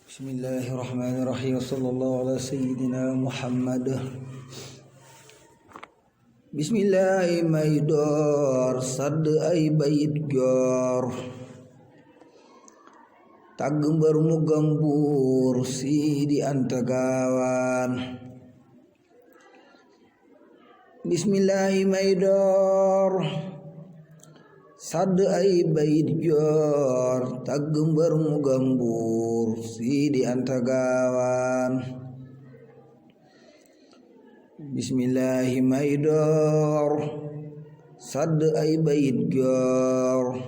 Bismillahirrahmanirrahim. Sallallahu ala sayyidina Muhammad. Bismillahi may door sadd ay bayit joor tagg mbër mu gambur Sidi Anta Gaawaan. Bismillahi may door sadd ay bayit joor tagg mbër mu gambur Sidi Anta Gaawaan. Bismillahi may door sadd ay bayit joor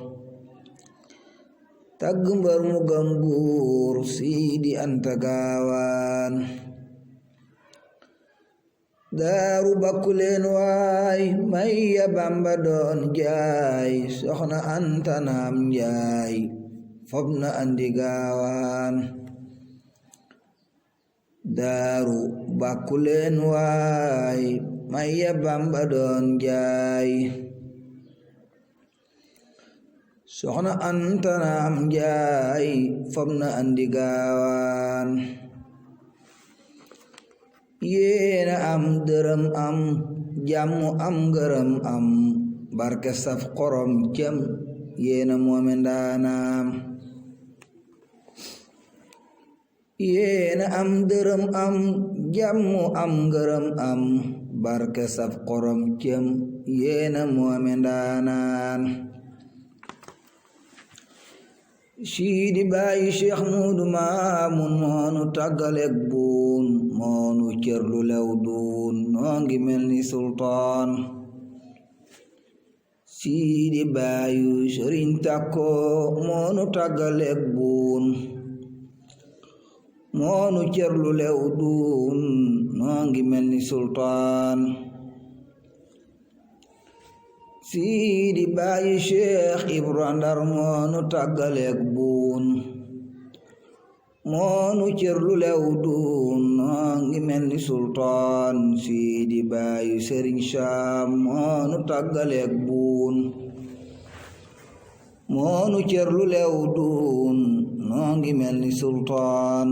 tagg mbër mu gambur Sidi Anta Gaawaan. Daaru bakkuleen waay may ya Bamba doon jaay soxna Anta naam njaay fob na andi gaawaan. Daaru bakkuleen waay may ya Bamba doon jaay soxna Anta naam njaay fob na andi gaawaan. Yéena am dërëm am jàmm am ngërëm am barke saf xorom cem yéena moome ndaanaam. Yéena am dërëm am jàmm am ngërëm am barke saf xorom cem yéena moome ndaanaan. Sidi baayi Cheikh Muudu Maamun moonu tàggaleek buun moonu cërlu lew duun noo ngi mel ni sultaan. Sidi baayu Sëriñ Takko moonu tàggaleek buun moonu cërlu lew duun noo ngi mel ni sultaan. Sidi baayi Cheikh Ibra Ndar moonu tàggaleek buun moonu cërlu lew duun noo ngi mel ni sultaan. Sidi baayi Sëriñ Saam moonu tàggaleek buun moonu cërlu lew duun noo ngi mel ni sultaan.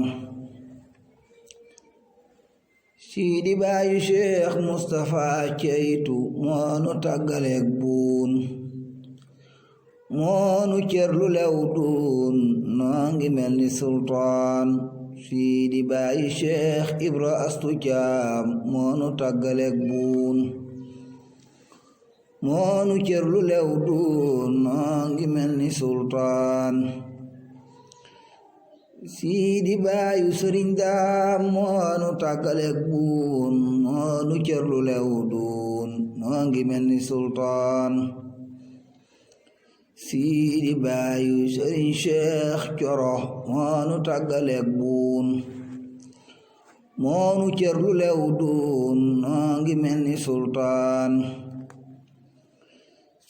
Sidi baayu Cheikh Mustafa Ceytu moonu tàggaleek buun moonu cërlu lew duun noo ngi mel ni sultaan. Sidi baayu Cheikh Ibra Astu Caam moonu tàggaleek buun moonu cërlu lew duun noo ngi mel ni sultaan. Sidi baayu Sëriñ Daam moonu tàggaleek buun moonu cërlu lew duun noo ngi mel ni sultaan. Sidi baayu Sëriñ Cheikh Coro moonu tàggaleek buun moonu cërlu lew duun noo ngi mel ni sultaan.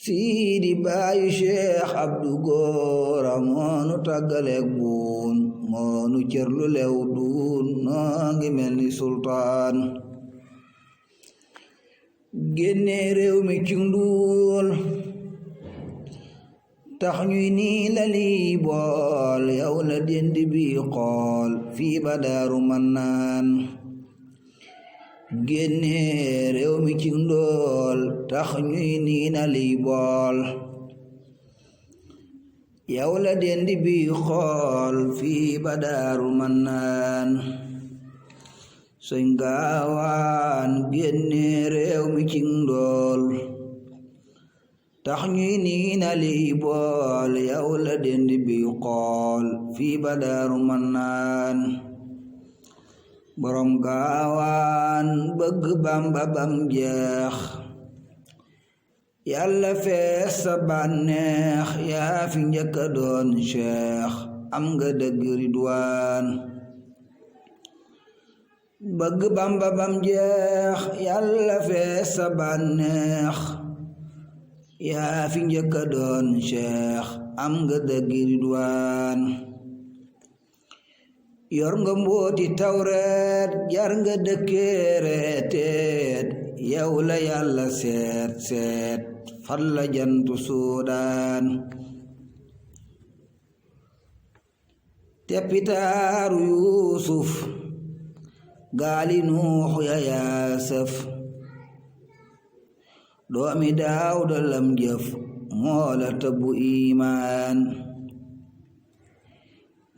Sidi baayu Cheikh Abdu Góora moonu tàggaleek buun moonu cërlu lew duun noo ngi mel ni sultaan. Génne réew mi ci nduul tax ñuy nii la lii bool yow la dendi bi xool fii ba Daaru Mannaan. Génne réew mi ci ndool tax ñuy nii na lii bool yow la dendi bi xool fii ba Daaru Mannaan. Sëñ Gaawaan génne réew mi ci ndool tax ñuy nii na lii bool yow la dendi bi xool fii ba Daaru Mannaan. Borom Gaawaan bëgg Bamba bam jeex Yàlla fees sa bànneex yaa fi njëkka doon Cheikh am nga dëgg ridwaan. Bëgg Bamba bam jeex Yàlla fees sa bànneex yaa fi njëkka doon Cheikh am nga dëgg ridwaan. Yor nga mbooti tawreet jar nga dëkkeereeteet yow la Yàlla seet seet fal la jantu Suudaan. teppitaaru yuusuf gaali nuux ya yaasaf doomi daawuda lam jëf moola tëbbu iimaan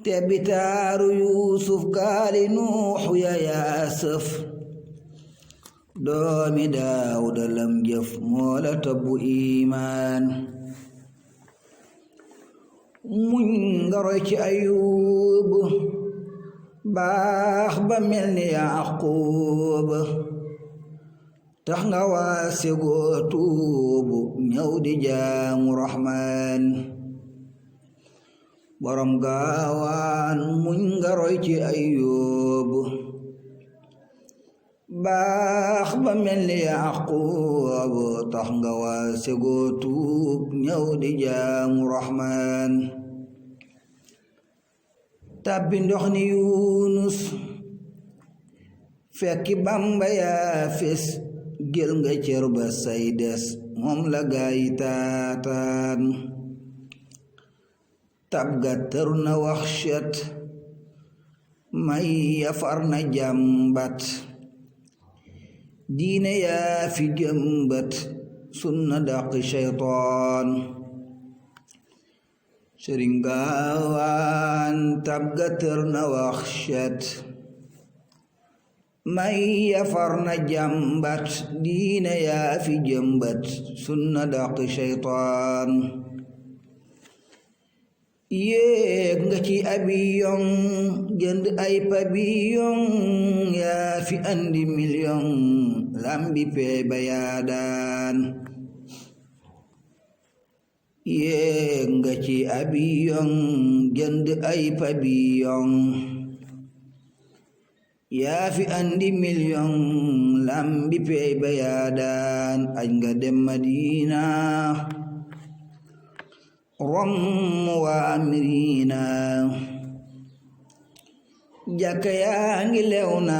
teppitaaru yuusuf gaali nuux ya yaasaf doomi daawuda lam jëf moola tëbbu iimaan muñ nga roy ci ayub baax ba mel ni yaqub tax nga waase goo tuubu ñëw di jaamu rahmaan borom gaawaan muñ nga roy ci ayub baax ba mel ni yaqub tax nga waase goo tuub ñëw di jaamu rahmaan tàbbi ndox ni yunus fekki bamba yaa fes jël nga cër ba say des moom la gaay taataan tab ga tër na waxshat may yafar na jàmbat diine yaa fi jëmbat sunna daqi shaytaan sëriñ gaawaan tab ga tër na waxshat may yafar na jàmbat diine yaa fi jëmbat sunna daqi shaytaan yéeg nga ci abiyon jënd ay pabiyon yaa fi andi million lambi pee ba yaa daan yéeg nga ci abiyon jënd ay pabiyon yaa fi andi million lambi pee ba yaa daan aj nga dem Madina rom waa mirina jàkka yaa ngi lew na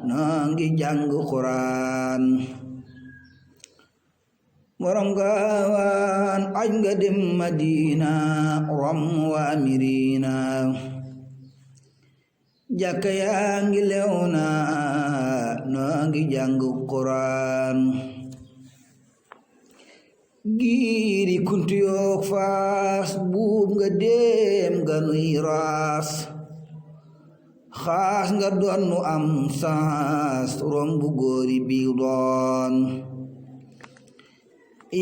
noo ngi jàng Quraan borom gaawaan aj nga dem Madina rom waa mirina jàkka yaa ngi lew na noo ngi jàng Quraan giiri kuntu yook faas buub nga dem nga nuy raas xaas nga doon nu am saas rombu góori biir doon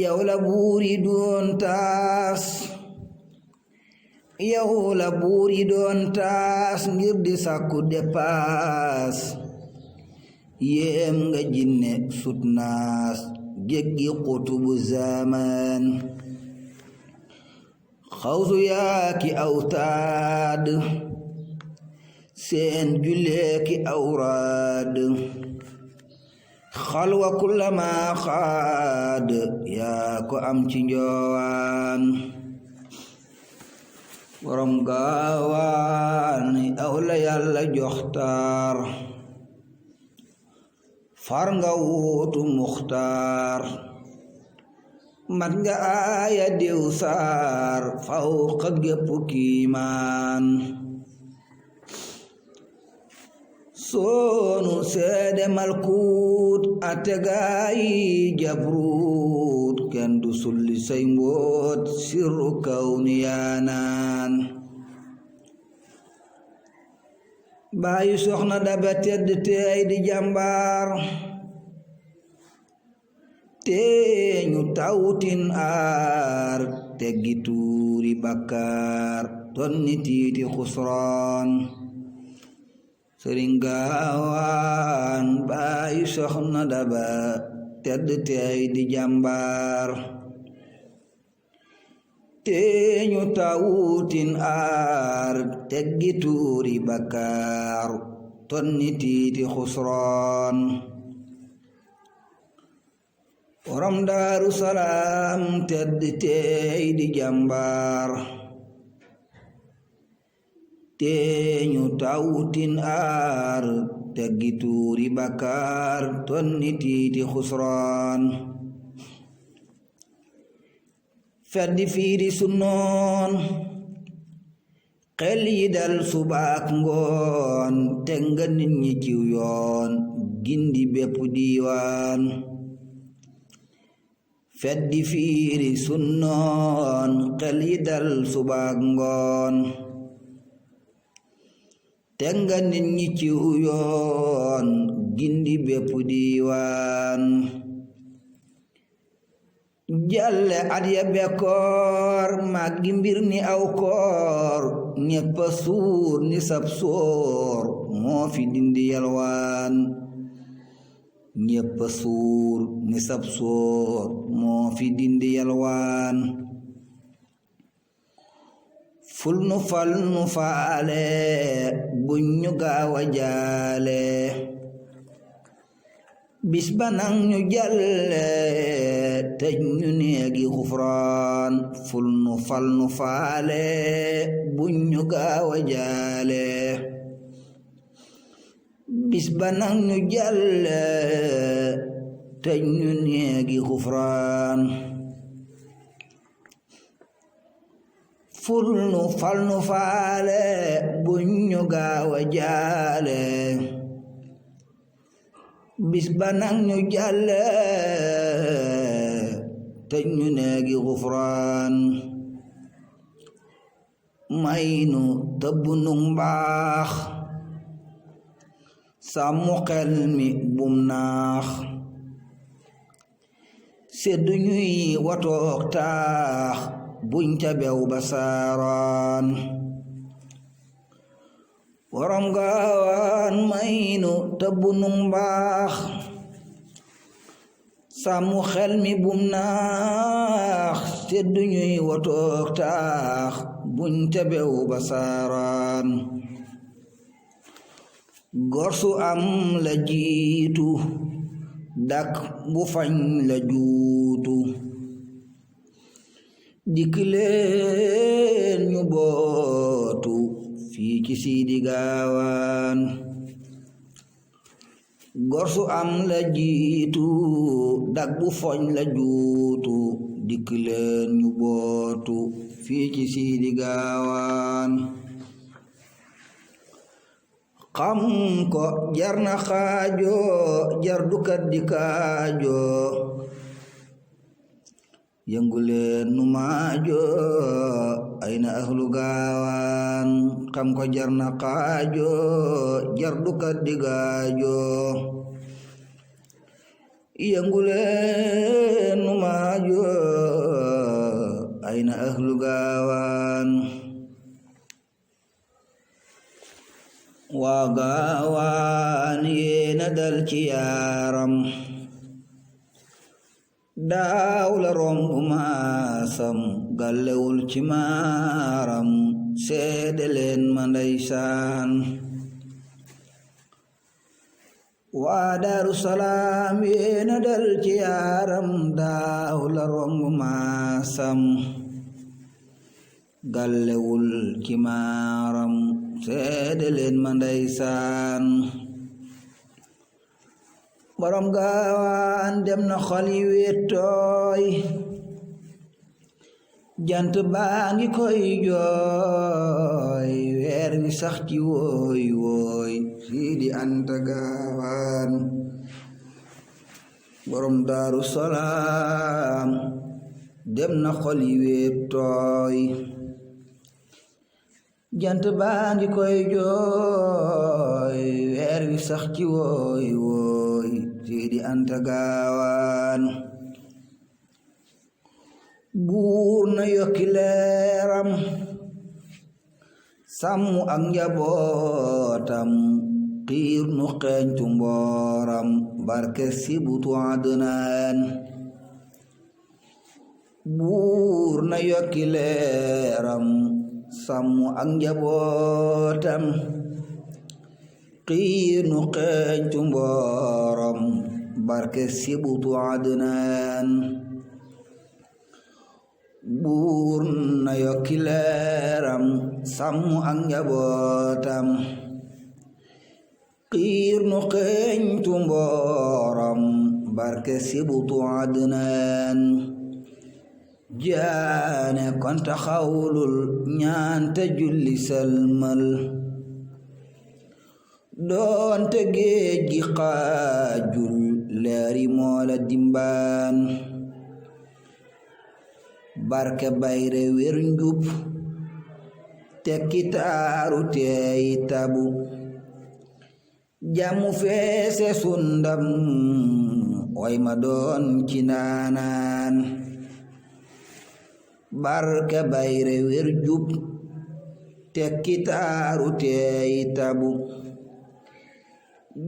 yow la buuri doon taas yow la buuri doon taas ngir di sàkku depaas yéem nga jinne sutnaas jéggi xutubu zaman xawsu yaaki awtaad seen juleeki awraad xalwa kullama xaad yaa ko am ci njoowaan borom gaawaan aw la yàlla joxtaar far nga wuutu muxtaar mat nga aaya diw saar faw ka gépp kiimaan soonu seede malkuut ategaayi jabruut kenn du sulli say mboot sirru kawni yaanaan baayu soxna daba tedd teey di jàmbaar tee ñu tawtin aar teggi tuuri bakkaar tonni tiiti xusraan sëriñ gaawaan baayu soxna daba tedd teey di jàmbaar teeñu tawutin aar teggi tuuri bakkaar tonni tiiti xusraan borom daaru salaam tedd teey di jàmbaar teeñu tawutin aar teggi tuuri bakkaar tonni tiiti xusraan feddi fiiri sunnoon xel yi dal subaak ngoon teg nga nit ñi ciw yoon gindi bépp diiwaan feddi fiiri sunnoon xel yi dal subaak ngoon teg nga nit ñi ciw yoon gindi bépp diiwaan jalle at ya bekkoor màggi mbir ni aw koor ñeppa suur ni sab soor moo fi dindi yalwaan ñeppa suur ni sab soor moo fi dindi yalwaan ful nu fal nu faale buñ ñu gaaw a jaale bis ba nang ñu jalle tëj ñu neegi xufraan ful nu fal nu faale buñ ñu gaaw a jaale bis ba nang ñu jalle tëj ñu neegi xufraan ful nu fal nu faale buñ ñu gaaw a jaale bis ba nang ñu jalle tëj ñu neegi xufraan may nu tëbb nu mbaax sàmmu xel mi bum naax seddu ñuy watook taax buñ ca bew ba saaraan waram gaawaan maynu tëbb nu mbaax sàmmu xel mi bum naax seddu ñuy watook taax buñ ca bew ba saaraan gor su am la jiitu dak bu fañ la juutu dikk leen ñu bootu fii ci Siidi Gaawaan gor su am la jiitu dak bu fañ la juutu dikk leen ñu bootu fii ci Siidi Gaawaan xam ko jar na xaajo jar dukat di kaajo yëngu leen nu maajo ay na ahlu Gaawaan xam ko jar na xaajo jar dukat di gaajo yëngu leen nu maajo ay na ahlu Gaawaan waa Gaawaan yéena dal ci yaaram daaw la romb maasam gàllewul ci maaram seede leen ma ndeysaan waa Daaru Salaam yéena dal ci yaaram daaw la romb maasam gàllewul ci maaram seede leen ma ndeysaan borom Gaawaan dem na xol yi wéetooy jant baa ngi koy jooy weer wi sax ci wooy wooy Siidi Anta Gaawaan borom Daaru Salaam dem na xol yi wéetooy jant baa ngi koy jooy weer wi sax ci wooy wooy Siidi Anta Gaawaan buur na yokki leeram sàmm ak njabootam xiir nu xeeñtu mbooram barke sibutu Adnaan buur na yokki leeram sàmm ak njabootam xiir nu xeeñtu mbooram barke sibutu Adnaan buur na yokki leeram sàmm ak njabootam xiir nu xeeñtu mbooram barke sibutu Adnaan jaane kon taxawlul ñaante julli salmal doonte géej gi xaajul leeri moola dimbaan barke bayre wér njub tekki taaru teey tabu jàmmu feese sundam way ma doon ci naanaan barke bayre wér jub tekki taaru teey tabu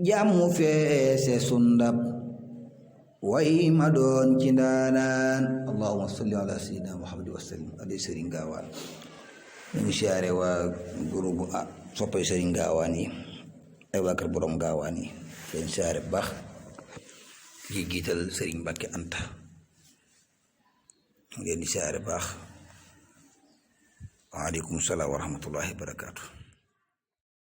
jàmmu feese sundam way ma doon ci naanaan allahumma salli ala sayyidina muhammad wa sallim ade Sëriñ Gaawaan ñu ngi siyaare waa groupe soppay Sëriñ Gaawaan yi ay waa kër borom Gaawaan yi leen siyaare bu baax yi jiital Sëriñ Mbàkke Anta ngeen di siyaare baax waaleykum salaam wa rahmatullahi wa barakaatu